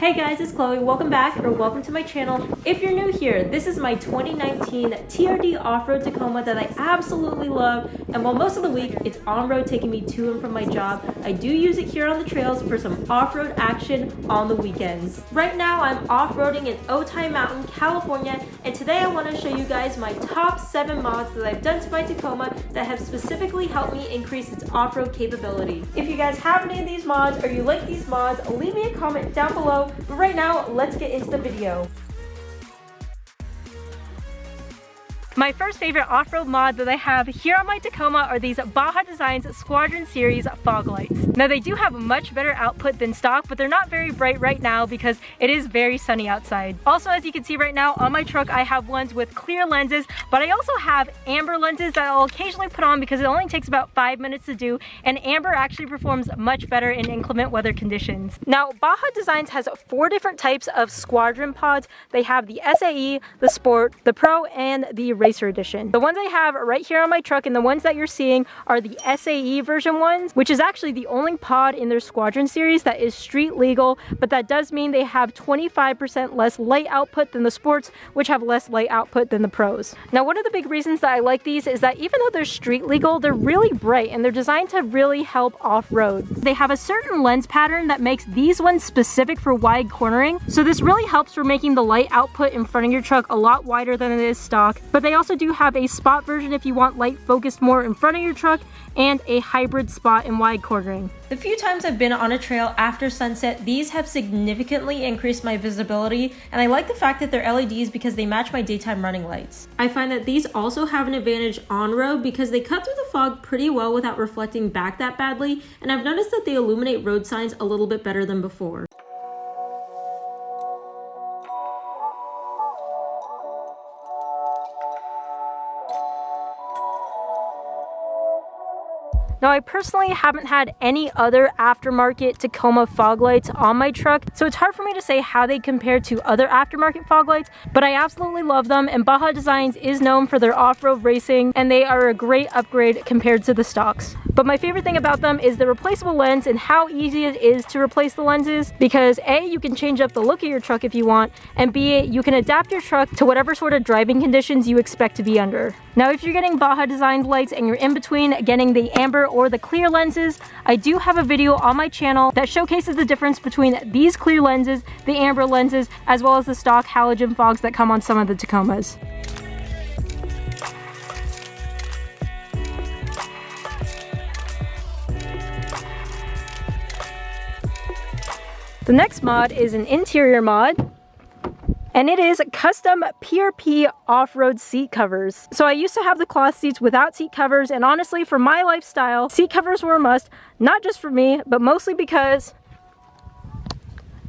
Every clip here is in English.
Hey guys, it's Chloe. Welcome back or welcome to my channel. If you're new here, this is my 2019 TRD Off-Road Tacoma that I absolutely love, and while most of the week it's on-road taking me to and from my job, I do use it here on the trails for some off-road action on the weekends. Right now I'm off-roading in Otay Mountain, California, and today I want to show you guys my top 7 mods that I've done to my Tacoma that have specifically helped me increase its off-road capability. If you guys have any of these mods or you like these mods, leave me a comment down below. But right now, let's get into the video. My first favorite off-road mod that I have here on my Tacoma are these Baja Designs Squadron Series fog lights. Now they do have a much better output than stock, but they're not very bright right now because it is very sunny outside. Also, as you can see right now on my truck, I have ones with clear lenses, but I also have amber lenses that I'll occasionally put on because it only takes about 5 minutes to do, and amber actually performs much better in inclement weather conditions. Now, Baja Designs has 4 different types of Squadron pods. They have the SAE, the Sport, the Pro, and the Racer Edition. The ones I have right here on my truck and the ones that you're seeing are the SAE version ones, which is actually the only pod in their Squadron series that is street legal, but that does mean they have 25% less light output than the Sports, which have less light output than the Pros. Now, one of the big reasons that I like these is that even though they're street legal, they're really bright and they're designed to really help off-road. They have a certain lens pattern that makes these ones specific for wide cornering, so this really helps for making the light output in front of your truck a lot wider than it is stock, but they also do have a spot version if you want light focused more in front of your truck, and a hybrid spot in wide cornering. The few times I've been on a trail after sunset, these have significantly increased my visibility, and I like the fact that they're LEDs because they match my daytime running lights. I find that these also have an advantage on road because they cut through the fog pretty well without reflecting back that badly, and I've noticed that they illuminate road signs a little bit better than before. Now, I personally haven't had any other aftermarket Tacoma fog lights on my truck, so it's hard for me to say how they compare to other aftermarket fog lights, but I absolutely love them, and Baja Designs is known for their off-road racing, and they are a great upgrade compared to the stocks. But my favorite thing about them is the replaceable lens and how easy it is to replace the lenses, because A, you can change up the look of your truck if you want, and B, you can adapt your truck to whatever sort of driving conditions you expect to be under. Now, if you're getting Baja Designs lights and you're in between getting the amber or the clear lenses, I do have a video on my channel that showcases the difference between these clear lenses, the amber lenses, as well as the stock halogen fogs that come on some of the Tacomas. The next mod is an interior mod, and it is custom PRP off-road seat covers. So I used to have the cloth seats without seat covers, and honestly, for my lifestyle, seat covers were a must, not just for me, but mostly because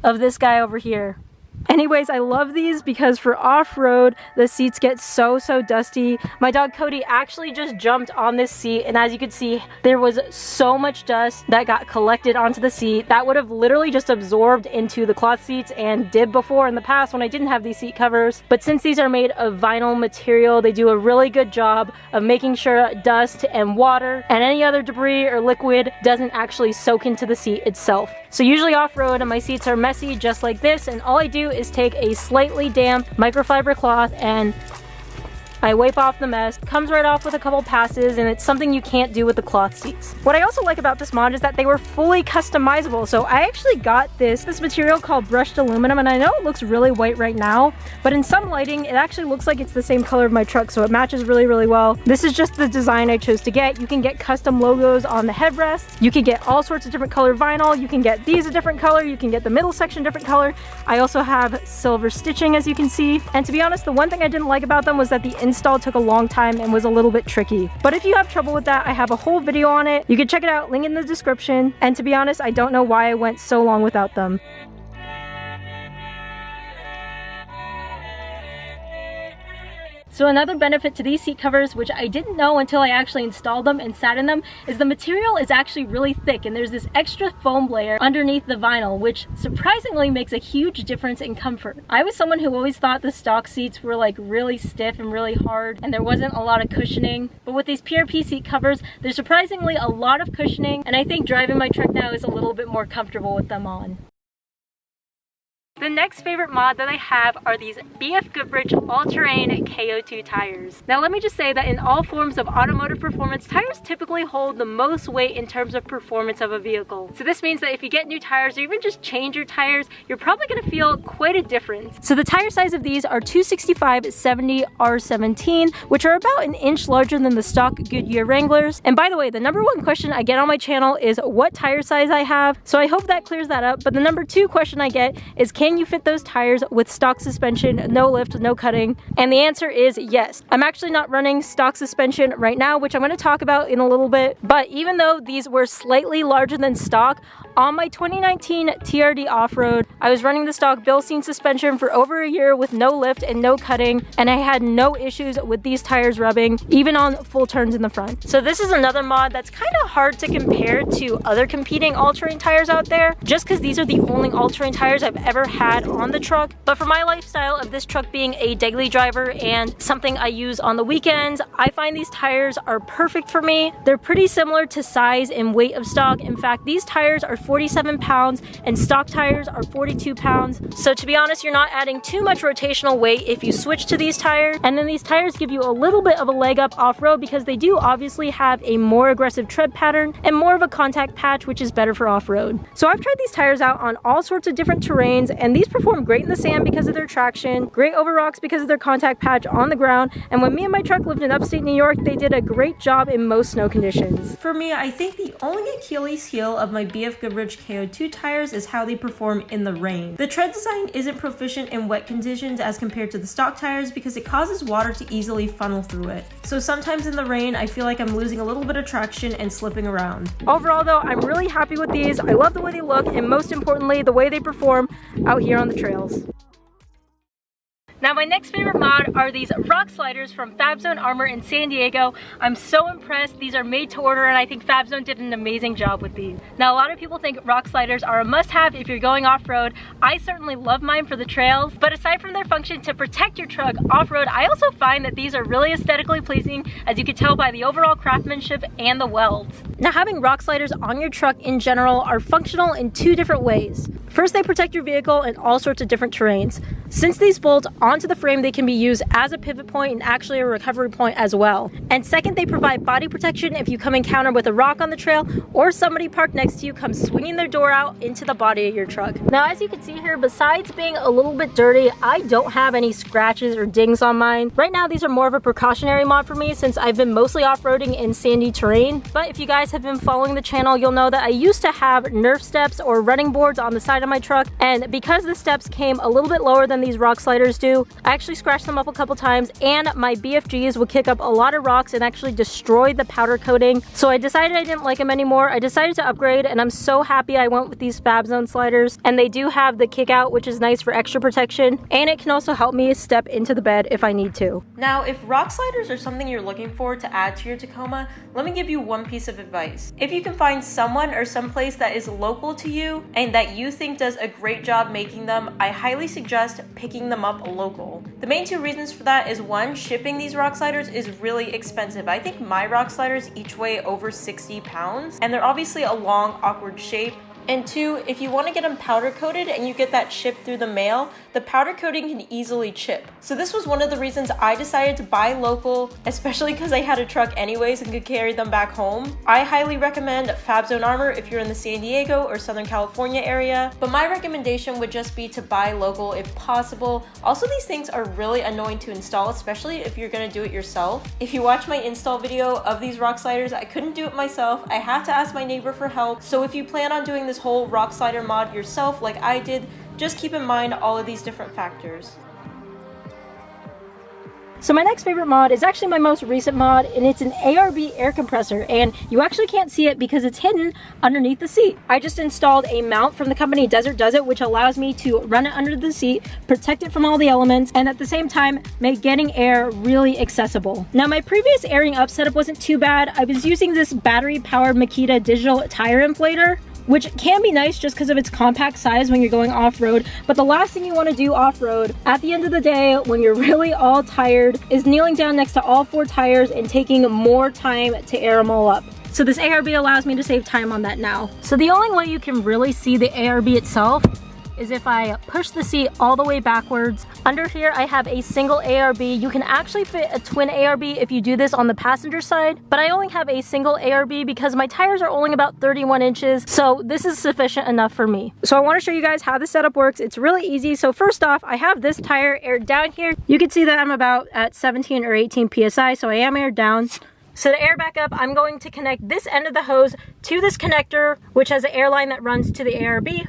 of this guy over here. Anyways, I love these because for off-road, the seats get so dusty. My dog Cody actually just jumped on this seat, and as you can see, there was so much dust that got collected onto the seat that would have literally just absorbed into the cloth seats and did before in the past when I didn't have these seat covers. But since these are made of vinyl material, they do a really good job of making sure dust and water and any other debris or liquid doesn't actually soak into the seat itself. So usually off-road, my seats are messy just like this, and all I do is take a slightly damp microfiber cloth and I wipe off the mess. Comes right off with a couple passes, and it's something you can't do with the cloth seats. What I also like about this mod is that they were fully customizable. So I actually got this material called brushed aluminum, and I know it looks really white right now, but in some lighting it actually looks like it's the same color of my truck, so it matches really well. This is just the design I chose to get. You can get custom logos on the headrest. You can get all sorts of different colored vinyl. You can get these a different color. You can get the middle section different color. I also have silver stitching, as you can see. And to be honest, the one thing I didn't like about them was that the install took a long time and was a little bit tricky. But if you have trouble with that, I have a whole video on it. You can check it out, link in the description. And to be honest, I don't know why I went so long without them. So another benefit to these seat covers, which I didn't know until I actually installed them and sat in them, is the material is actually really thick, and there's this extra foam layer underneath the vinyl, which surprisingly makes a huge difference in comfort. I was someone who always thought the stock seats were like really stiff and really hard, and there wasn't a lot of cushioning. But with these PRP seat covers, there's surprisingly a lot of cushioning, and I think driving my truck now is a little bit more comfortable with them on. The next favorite mod that I have are these BF Goodrich all-terrain KO2 tires. Now let me just say that in all forms of automotive performance, tires typically hold the most weight in terms of performance of a vehicle. So this means that if you get new tires or even just change your tires, you're probably going to feel quite a difference. So the tire size of these are 265/70 R17, which are about an inch larger than the stock Goodyear Wranglers. And by the way, the number one question I get on my channel is what tire size I have. So I hope that clears that up. But the number two question I get is, can you fit those tires with stock suspension, no lift, no cutting? And the answer is yes. I'm actually not running stock suspension right now, which I'm going to talk about in a little bit. But even though these were slightly larger than stock, on my 2019 TRD Off-Road, I was running the stock Bilstein suspension for over a year with no lift and no cutting, and I had no issues with these tires rubbing, even on full turns in the front. So this is another mod that's kind of hard to compare to other competing all-terrain tires out there, just because these are the only all-terrain tires I've ever had on the truck. But for my lifestyle of this truck being a daily driver and something I use on the weekends, I find these tires are perfect for me. They're pretty similar to size and weight of stock. In fact, these tires are 47 pounds and stock tires are 42 pounds. So to be honest, you're not adding too much rotational weight if you switch to these tires. And then these tires give you a little bit of a leg up off-road because they do obviously have a more aggressive tread pattern and more of a contact patch, which is better for off-road. So I've tried these tires out on all sorts of different terrains, and these perform great in the sand because of their traction, great over rocks because of their contact patch on the ground, and when me and my truck lived in upstate New York, they did a great job in most snow conditions. For me, I think the only Achilles heel of my BF Goodrich KO2 tires is how they perform in the rain. The tread design isn't proficient in wet conditions as compared to the stock tires because it causes water to easily funnel through it. So sometimes in the rain, I feel like I'm losing a little bit of traction and slipping around. Overall though, I'm really happy with these. I love the way they look, and most importantly, the way they perform out here on the trails. Now my next favorite mod are these rock sliders from FabZone Armor in San Diego. I'm so impressed. These are made to order and I think FabZone did an amazing job with these. Now a lot of people think rock sliders are a must-have if you're going off-road. I certainly love mine for the trails, but aside from their function to protect your truck off-road, I also find that these are really aesthetically pleasing, as you can tell by the overall craftsmanship and the welds. Now having rock sliders on your truck in general are functional in two different ways. First, they protect your vehicle in all sorts of different terrains. Since these bolt onto the frame, they can be used as a pivot point and actually a recovery point as well. And second, they provide body protection if you come encounter with a rock on the trail or somebody parked next to you comes swinging their door out into the body of your truck. Now, as you can see here, besides being a little bit dirty, I don't have any scratches or dings on mine. Right now, these are more of a precautionary mod for me since I've been mostly off-roading in sandy terrain. But if you guys have been following the channel, you'll know that I used to have Nerf steps or running boards on the side of my truck. And because the steps came a little bit lower than these rock sliders do, I actually scratched them up a couple times, and my BFGs would kick up a lot of rocks and actually destroy the powder coating. So I decided I didn't like them anymore. I decided to upgrade, and I'm so happy I went with these FabZone sliders. And they do have the kick out, which is nice for extra protection, and it can also help me step into the bed if I need to. Now, if rock sliders are something you're looking for to add to your Tacoma, let me give you one piece of advice. If you can find someone or someplace that is local to you and that you think does a great job making them, I highly suggest picking them up local. The main two reasons for that is, one, shipping these rock sliders is really expensive. I think my rock sliders each weigh over 60 pounds, and they're obviously a long, awkward shape. And two, if you want to get them powder coated and you get that shipped through the mail, the powder coating can easily chip. So this was one of the reasons I decided to buy local, especially because I had a truck anyways and could carry them back home. I highly recommend FabZone Armor if you're in the San Diego or Southern California area, but my recommendation would just be to buy local if possible. Also, these things are really annoying to install, especially if you're going to do it yourself. If you watch my install video of these rock sliders, I couldn't do it myself. I had to ask my neighbor for help. So if you plan on doing this whole rock slider mod yourself like I did, just keep in mind all of these different factors. So my next favorite mod is actually my most recent mod, and it's an ARB air compressor, and you actually can't see it because it's hidden underneath the seat. I just installed a mount from the company Desert Does It, which allows me to run it under the seat, protect it from all the elements, and at the same time make getting air really accessible. Now, my previous airing up setup wasn't too bad. I was using this battery powered Makita digital tire inflator, which can be nice just because of its compact size when you're going off-road, but the last thing you want to do off-road at the end of the day when you're really all tired is kneeling down next to all four tires and taking more time to air them all up. So this ARB allows me to save time on that now. So the only way you can really see the ARB itself is if I push the seat all the way backwards. Under here I have a single ARB. You can actually fit a twin ARB if you do this on the passenger side, but I only have a single ARB because my tires are only about 31 inches, so this is sufficient enough for me. So I want to show you guys how this setup works. It's really easy. So first off, I have this tire aired down here. You can see that I'm about at 17 or 18 psi, so I am aired down. So to air back up, I'm going to connect this end of the hose to this connector, which has an air line that runs to the ARB.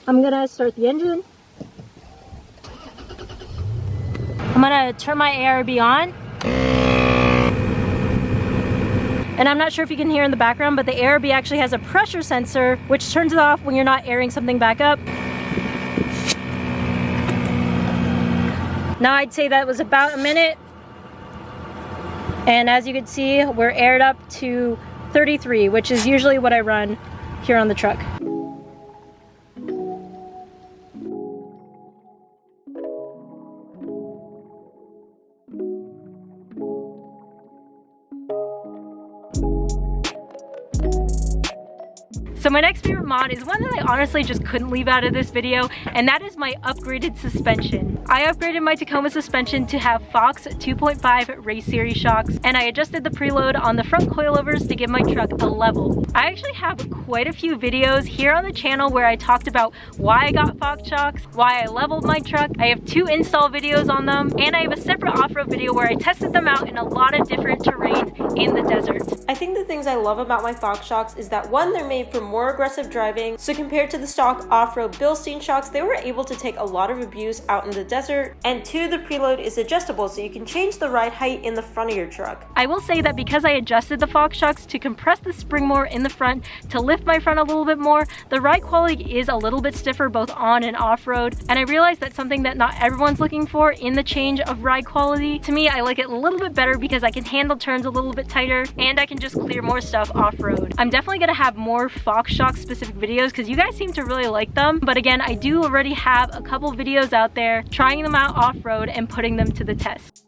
I'm gonna start the engine. I'm gonna turn my ARB on. And I'm not sure if you can hear in the background, but the ARB actually has a pressure sensor, which turns it off when you're not airing something back up. Now I'd say that was about a minute. And as you can see, we're aired up to 33, which is usually what I run here on the truck. So my next favorite mod is one that I honestly just couldn't leave out of this video, and that is my upgraded suspension. I upgraded my Tacoma suspension to have Fox 2.5 race series shocks, and I adjusted the preload on the front coilovers to give my truck a level. I actually have quite a few videos here on the channel where I talked about why I got Fox shocks, why I leveled my truck. I have 2 install videos on them, and I have a separate off-road video where I tested them out in a lot of different terrains in the desert. I think the things I love about my Fox shocks is that 1, they're made for more aggressive driving, so compared to the stock off-road Bilstein shocks, they were able to take a lot of abuse out in the desert, and 2, the preload is adjustable, so you can change the ride height in the front of your truck. I will say that because I adjusted the Fox shocks to compress the spring more in the front to lift my front a little bit more, the ride quality is a little bit stiffer both on and off-road, and I realized that's something that not everyone's looking for in the change of ride quality. To me, I like it a little bit better because I can handle turns a little bit tighter, and I can just clear more stuff off-road. I'm definitely gonna have more Fox shock specific videos because you guys seem to really like them, but again, I do already have a couple videos out there trying them out off-road and putting them to the test.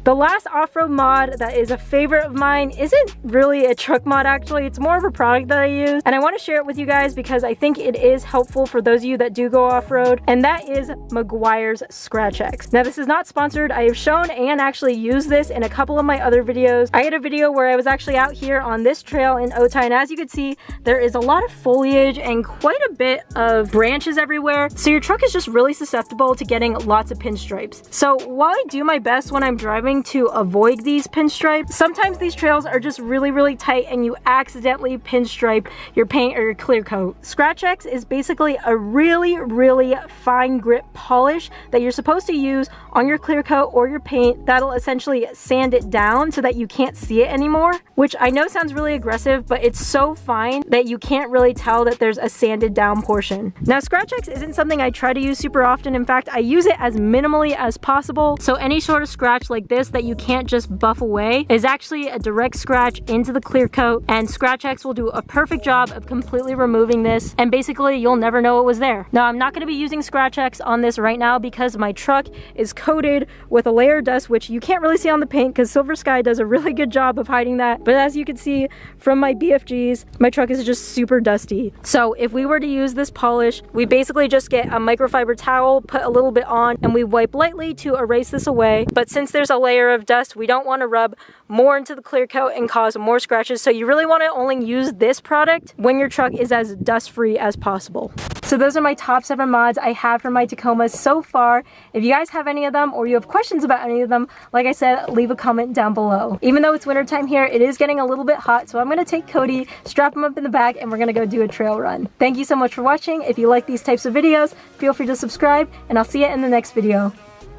The last off-road mod that is a favorite of mine isn't really a truck mod actually, it's more of a product that I use, and I want to share it with you guys because I think it is helpful for those of you that do go off-road, and that is Meguiar's Scratch X. Now this is not sponsored. I have shown and actually used this in a couple of my other videos. I had a video where I was actually out here on this trail in Otay, and as you can see, there is a lot of foliage and quite a bit of branches everywhere, so your truck is just really susceptible to getting lots of pinstripes. So while I do my best when I'm driving to avoid these pinstripes, sometimes these trails are just really tight and you accidentally pinstripe your paint or your clear coat. Scratch X is basically a really fine grit polish that you're supposed to use on your clear coat or your paint that'll essentially sand it down so that you can't see it anymore, which I know sounds really aggressive, but it's so fine that you can't really tell that there's a sanded down portion. Now Scratch X isn't something I try to use super often. In fact, I use it as minimally as possible, so any sort of scratch like this that you can't just buff away is actually a direct scratch into the clear coat, and Scratch X will do a perfect job of completely removing this, and basically you'll never know it was there. Now I'm not going to be using Scratch X on this right now because my truck is coated with a layer of dust, which you can't really see on the paint because Silver Sky does a really good job of hiding that, but as you can see from my BFGs, my truck is just super dusty. So if we were to use this polish, we basically just get a microfiber towel, put a little bit on, and we wipe lightly to erase this away, but since there's a layer of dust, we don't want to rub more into the clear coat and cause more scratches, so you really want to only use this product when your truck is as dust free as possible. So those are my top 7 mods I have for my Tacoma so far. If you guys have any of them or you have questions about any of them, like I said, leave a comment down below. Even though it's winter time here, it is getting a little bit hot, so I'm going to take Cody, strap him up in the back, and we're going to go do a trail run. Thank you so much for watching. If you like these types of videos, feel free to subscribe, and I'll see you in the next video.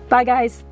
Bye guys!